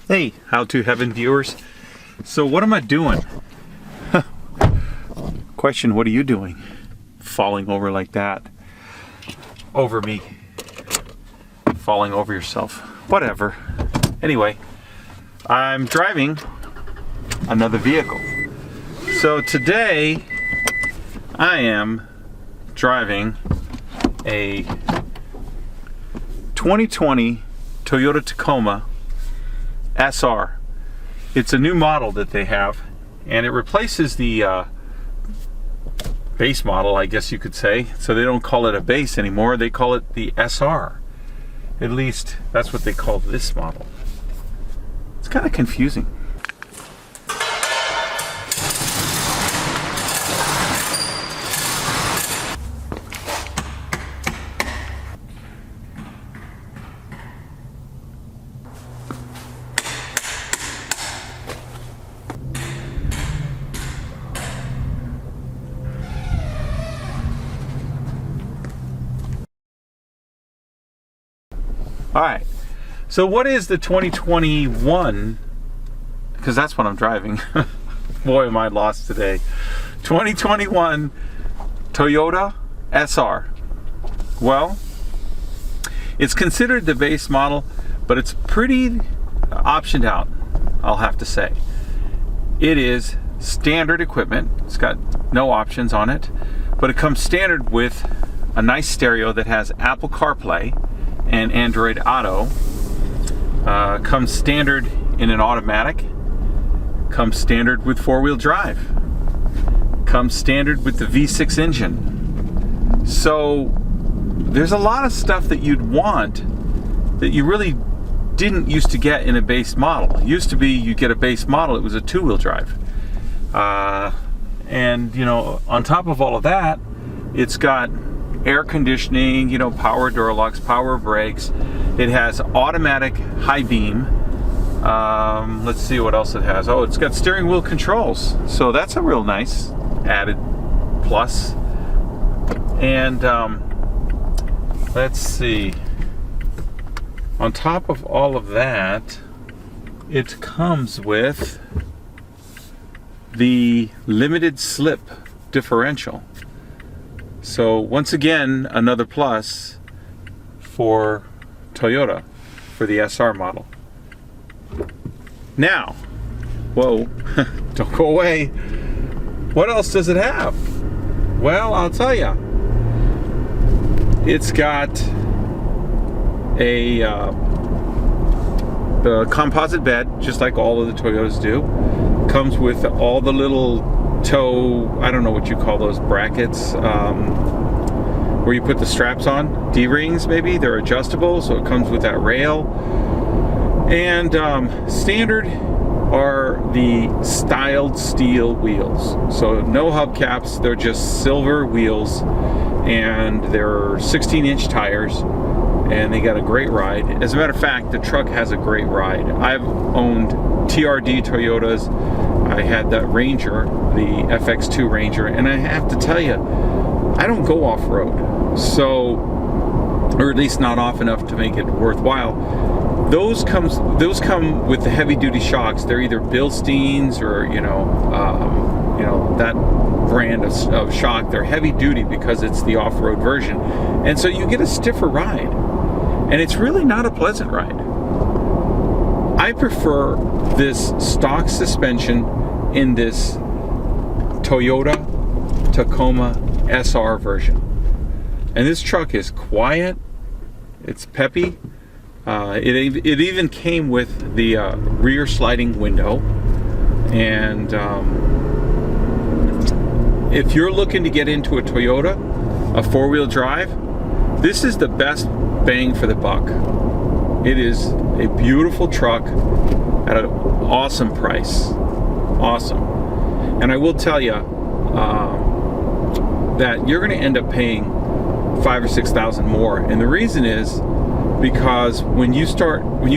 Hey, How to Heaven viewers. So what am I doing? Question, what are you doing? Falling over like that. Over me. Falling over yourself. Whatever. Anyway, I'm driving another vehicle. So today, I am driving a 2020 Toyota Tacoma SR. It's a new model that they have, and it replaces the base model, I guess you could say. So they don't call it a base anymore, they call it the SR. At least that's what they call this model. It's kind of confusing. All right, so what is the 2021, because that's what I'm driving. Boy, am I lost today. 2021 Toyota SR. Well, it's considered the base model, but it's pretty optioned out, I'll have to say. It is standard equipment. It's got no options on it, but it comes standard with a nice stereo that has Apple CarPlay and Android Auto. Comes standard in an automatic, comes standard with four-wheel drive, comes standard with the V6 engine. So there's a lot of stuff that you'd want that you really didn't used to get in a base model. It used to be you get a base model, it was a two-wheel drive. And you know, on top of all of that, it's got air conditioning, you know, power door locks, power brakes. It has automatic high beam. Let's see what else it has. Oh, it's got steering wheel controls. So that's a real nice added plus. And let's see. On top of all of that, it comes with the limited slip differential. So once again, another plus for Toyota for the SR model. Now, whoa, don't go away. What else does it have? Well, I'll tell you. It's got the composite bed, just like all of the Toyotas do. Comes with all the little toe, I don't know what you call those brackets, where you put the straps on, D-rings maybe. They're adjustable, so it comes with that rail. And standard are the styled steel wheels. So no hubcaps, they're just silver wheels, and they're 16-inch tires, and they got a great ride. As a matter of fact, the truck has a great ride. I've owned TRD Toyotas. I had the Ranger, the FX2 Ranger, and I have to tell you, I don't go off-road, so, or at least not off enough to make it worthwhile. Those come with the heavy-duty shocks. They're either Bilsteins or you know that brand of shock. They're heavy-duty because it's the off-road version, and so you get a stiffer ride, and it's really not a pleasant ride. I prefer this stock suspension in this Toyota Tacoma SR version. And this truck is quiet, it's peppy. It even came with the rear sliding window. And if you're looking to get into a Toyota, a four-wheel drive, this is the best bang for the buck. It is a beautiful truck at an awesome price. Awesome. And I will tell you that you're going to end up paying $5,000 or $6,000 more. And the reason is because when you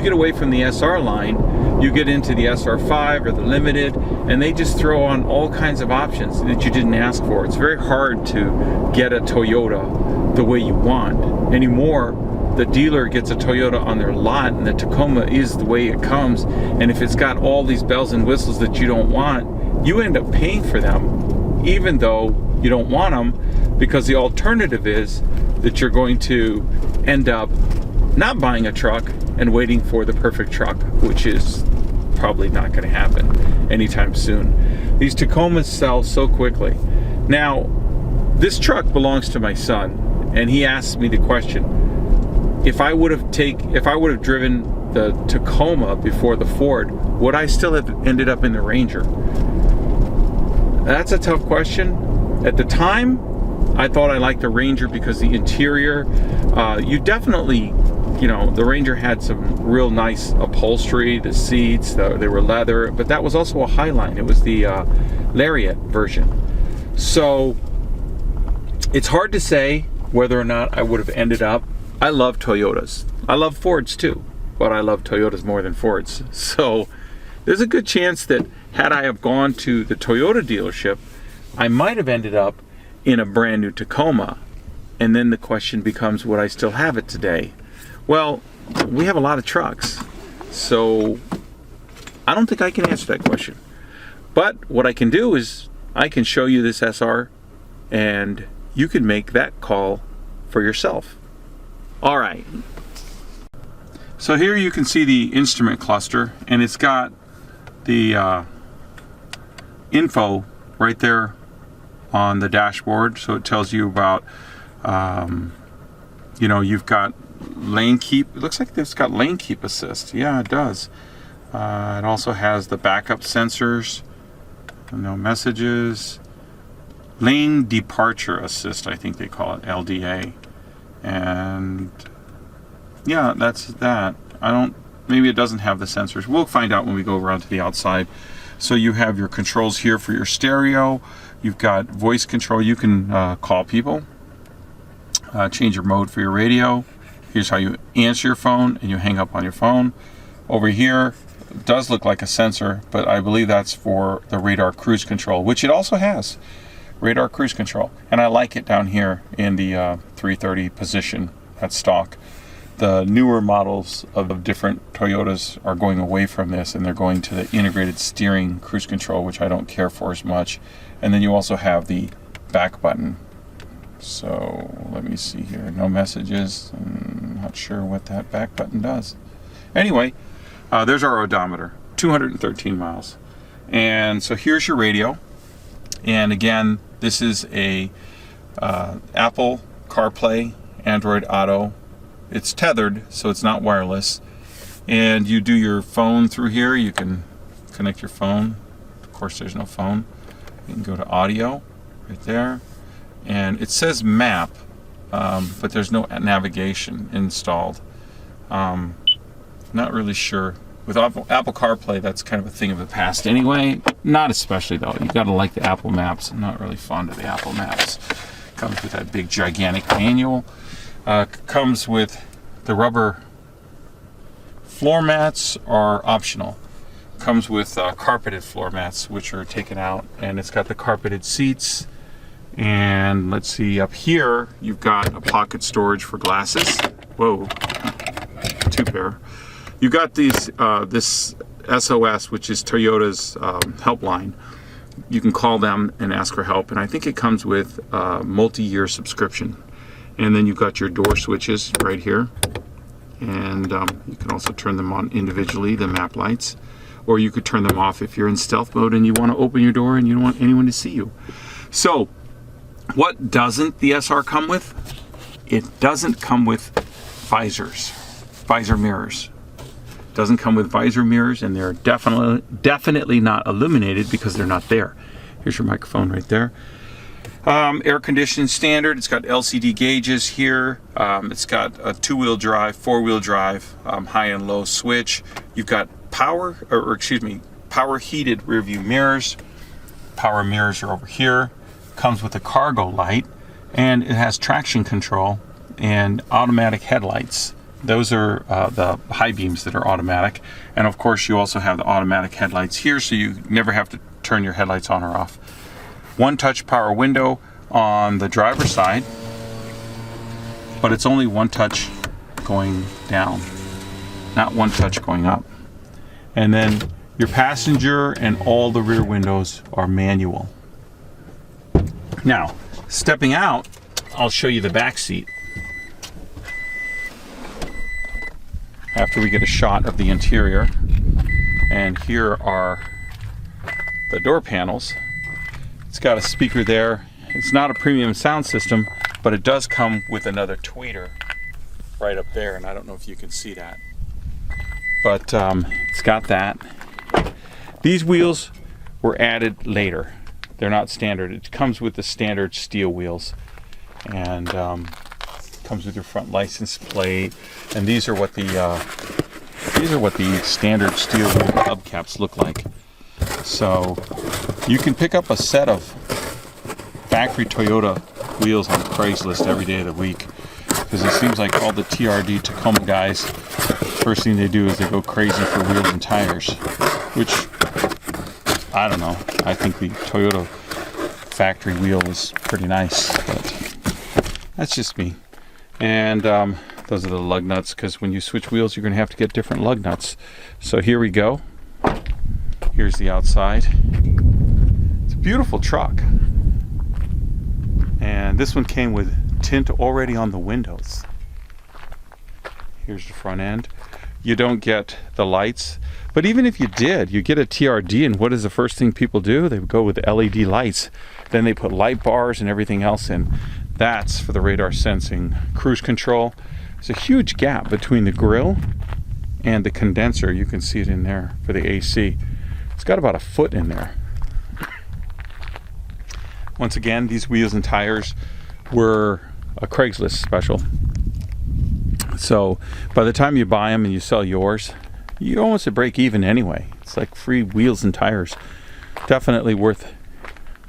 get away from the SR line, you get into the SR5 or the Limited, and they just throw on all kinds of options that you didn't ask for. It's very hard to get a Toyota the way you want anymore. the dealer gets a Toyota on their lot and the Tacoma is the way it comes, and if it's got all these bells and whistles that you don't want, you end up paying for them even though you don't want them, because the alternative is that you're going to end up not buying a truck and waiting for the perfect truck, which is probably not going to happen anytime soon. These Tacomas sell so quickly. Now, this truck belongs to my son, and he asked me the question, if I would have driven the Tacoma before the Ford, would I still have ended up in the Ranger? That's a tough question. At the time, I thought I liked the Ranger because the interior, you definitely, the Ranger had some real nice upholstery, the seats, they were leather, but that was also a Highline. It was the Lariat version. So it's hard to say whether or not I would have ended up. I love Toyotas. I love Fords too, but I love Toyotas more than Fords. So there's a good chance that had I have gone to the Toyota dealership, I might have ended up in a brand new Tacoma. And then the question becomes, would I still have it today? Well, we have a lot of trucks, so I don't think I can answer that question. But what I can do is I can show you this SR, and you can make that call for yourself. All right. So here you can see the instrument cluster, and it's got the info right there on the dashboard. So it tells you about, you've got lane keep. It looks like it's got lane keep assist. Yeah, it does. It also has the backup sensors, no messages, lane departure assist, I think they call it, LDA. And yeah, that's that. Maybe it doesn't have the sensors. We'll find out when we go around to the outside. So you have your controls here for your stereo. You've got voice control. You can call people, change your mode for your radio. Here's how you answer your phone and you hang up on your phone. Over here, it does look like a sensor, but I believe that's for the radar cruise control, which it also has. Radar cruise control. And I like it down here in the 330 position at stock. The newer models of different Toyotas are going away from this, and they're going to the integrated steering cruise control, which I don't care for as much. And then you also have the back button. So let me see here. No messages. I'm not sure what that back button does. Anyway, there's our odometer. 213 miles. And so here's your radio. And again, this is a Apple CarPlay, Android Auto. It's tethered, so it's not wireless. And you do your phone through here. You can connect your phone. Of course, there's no phone. You can go to audio right there. And it says map, but there's no navigation installed. Not really sure. With Apple CarPlay, that's kind of a thing of the past anyway. Not especially though. You gotta like the Apple Maps. I'm not really fond of the Apple Maps. Comes with that big gigantic manual. Comes with the rubber floor mats are optional. Comes with carpeted floor mats, which are taken out, and it's got the carpeted seats. And let's see, up here you've got a pocket storage for glasses. Whoa, 2 pair. You got these this SOS, which is Toyota's helpline. You can call them and ask for help, and I think it comes with a multi-year subscription. And then you've got your door switches right here, and you can also turn them on individually, the map lights, or you could turn them off if you're in stealth mode and you want to open your door and you don't want anyone to see you. So what doesn't the SR come with? It doesn't come with visor mirrors. It doesn't come with visor mirrors, and they're definitely not illuminated because they're not there. Here's your microphone right there. Air conditioning standard. It's got LCD gauges here. It's got a 2-wheel drive, 4-wheel drive, high and low switch. You've got power heated rear view mirrors. Power mirrors are over here. Comes with a cargo light, and it has traction control and automatic headlights. Those are the high beams that are automatic. And of course you also have the automatic headlights here, so you never have to turn your headlights on or off. One touch power window on the driver's side, but it's only one touch going down, not one touch going up. And then your passenger and all the rear windows are manual. Now, stepping out, I'll show you the back seat. After we get a shot of the interior. And here are the door panels. It's got a speaker there. It's not a premium sound system, but it does come with another tweeter right up there, and I don't know if you can see that. But it's got that. These wheels were added later. They're not standard. It comes with the standard steel wheels, and comes with your front license plate. And these are what the standard steel wheel hubcaps look like. So you can pick up a set of factory Toyota wheels on Craigslist every day of the week, because it seems like all the TRD Tacoma guys, first thing they do is they go crazy for wheels and tires, which I don't know. I think the Toyota factory wheel is pretty nice, but that's just me. And those are the lug nuts, because when you switch wheels you're going to have to get different lug nuts. So here we go. Here's the outside. It's a beautiful truck. And this one came with tint already on the windows. Here's the front end. You don't get the lights, but even if you did, you get a TRD, and what is the first thing people do? They go with LED lights. Then they put light bars and everything else in. That's for the radar sensing. Cruise control. There's a huge gap between the grille and the condenser. You can see it in there for the AC. It's got about a foot in there. Once again, these wheels and tires were a Craigslist special. So by the time you buy them and you sell yours, you almost at break even anyway. It's like free wheels and tires. Definitely worth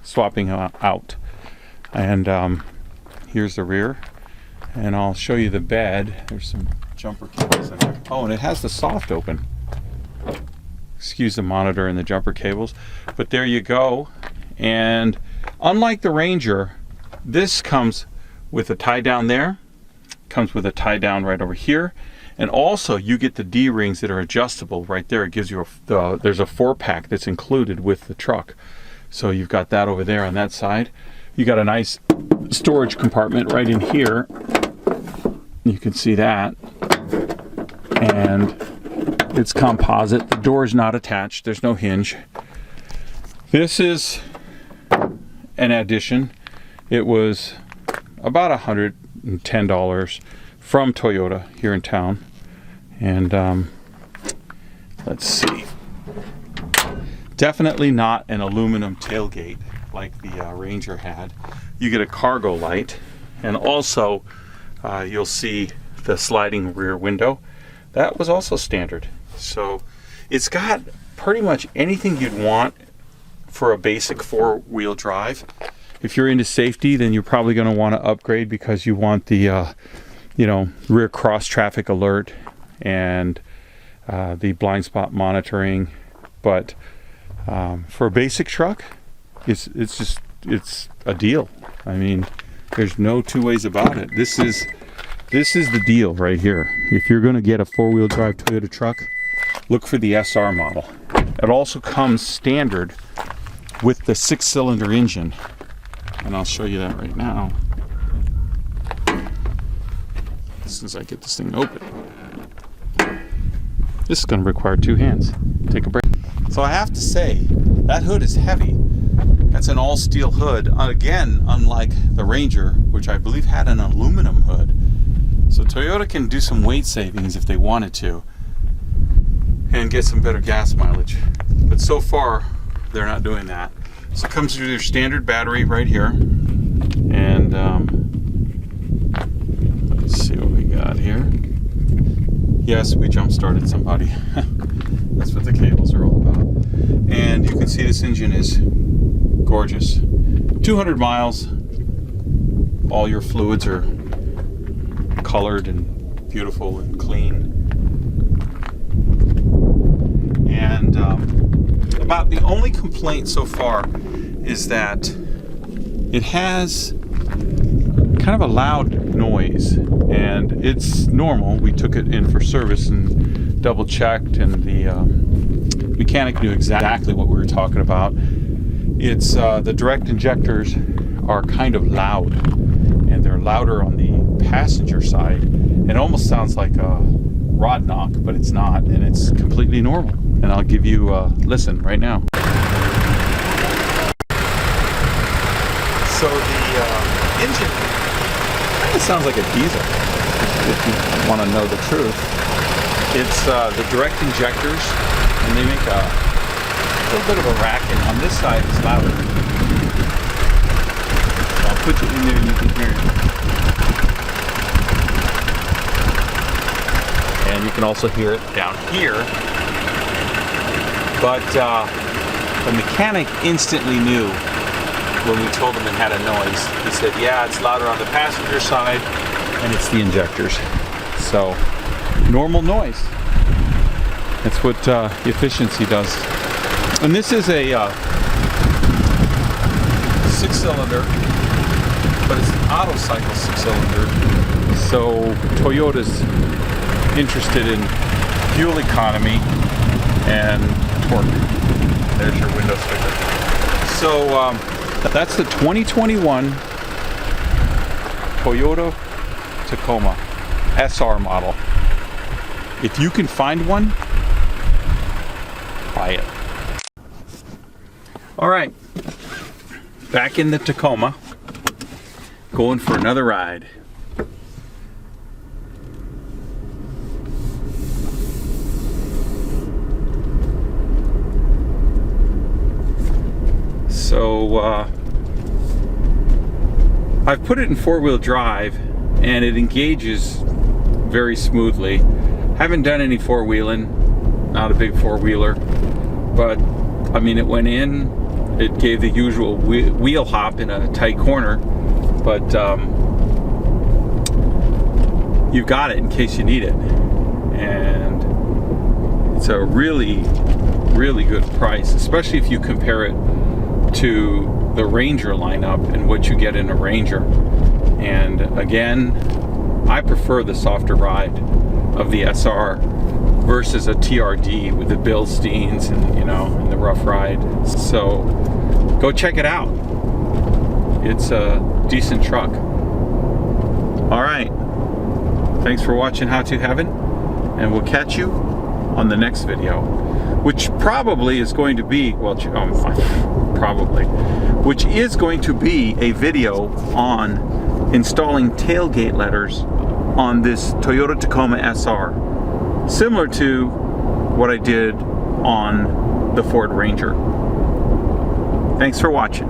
swapping out. And here's the rear. And I'll show you the bed. There's some jumper cables in there. Oh, and it has the soft open. Excuse the monitor and the jumper cables. But there you go. And unlike the Ranger, this comes with a tie down there, comes with a tie down right over here, and also you get the D-rings that are adjustable right there. It gives you there's a 4-pack that's included with the truck. So you've got that over there on that side. You got a nice storage compartment right in here. You can see that. And it's composite. The door is not attached. There's no hinge. This is an addition. It was about $110 from Toyota here in town. And let's see. Definitely not an aluminum tailgate like the Ranger had. You get a cargo light, and also you'll see the sliding rear window. That was also standard. So it's got pretty much anything you'd want for a basic 4-wheel drive. If you're into safety, then you're probably going to want to upgrade, because you want the rear cross traffic alert and the blind spot monitoring. But for a basic truck, it's a deal. I mean, there's no two ways about it. This is the deal right here. If you're going to get a 4-wheel drive Toyota truck, look for the SR model. It also comes standard with the 6-cylinder engine, and I'll show you that right now since I get this thing open. This is going to require 2 hands. Take a break. So I have to say, that hood is heavy. That's an all-steel hood. Again, unlike the Ranger, which I believe had an aluminum hood. So Toyota can do some weight savings if they wanted to and get some better gas mileage. But so far, they're not doing that. So it comes with your standard battery right here. And let's see what we got here. Yes, we jump-started somebody. That's what the cables are all about. And you can see this engine is gorgeous. 200 miles. All your fluids are colored and beautiful and clean. And about the only complaint so far is that it has kind of a loud noise, and it's normal. We took it in for service and double checked, and the mechanic knew exactly what we were talking about. It's the direct injectors are kind of loud, and they're louder on the passenger side. It almost sounds like a rod knock, but it's not, and it's completely normal. And I'll give you a listen right now. So the engine kind of sounds like a diesel, if you want to know the truth. It's the direct injectors, and they make a little bit of a racket. On this side, it's louder. I'll put it in there and you can hear it. And you can also hear it down here. But the mechanic instantly knew when we told him it had a noise. He said, yeah, it's louder on the passenger side, and it's the injectors. So, normal noise. That's what efficiency does. And this is a 6-cylinder, but it's an auto cycle 6-cylinder. So Toyota's interested in fuel economy and torque. There's your window sticker. So that's the 2021 Toyota Tacoma SR model. If you can find one, buy it. All right, back in the Tacoma, going for another ride. So I've put it in 4-wheel drive, and it engages very smoothly. Haven't done any 4-wheeling, not a big 4-wheeler, but I mean, it went in, it gave the usual wheel hop in a tight corner, but you've got it in case you need it. And it's a really, really good price, especially if you compare it to the Ranger lineup and what you get in a Ranger. And again, I prefer the softer ride of the SR versus a TRD with the Bilsteins and, you know, and the rough ride. So go check it out. It's a decent truck. All right, thanks for watching How to Heaven, and we'll catch you on the next video, which probably is going to be, well, probably, which is going to be a video on installing tailgate letters on this Toyota Tacoma SR, similar to what I did on the Ford Ranger. Thanks for watching.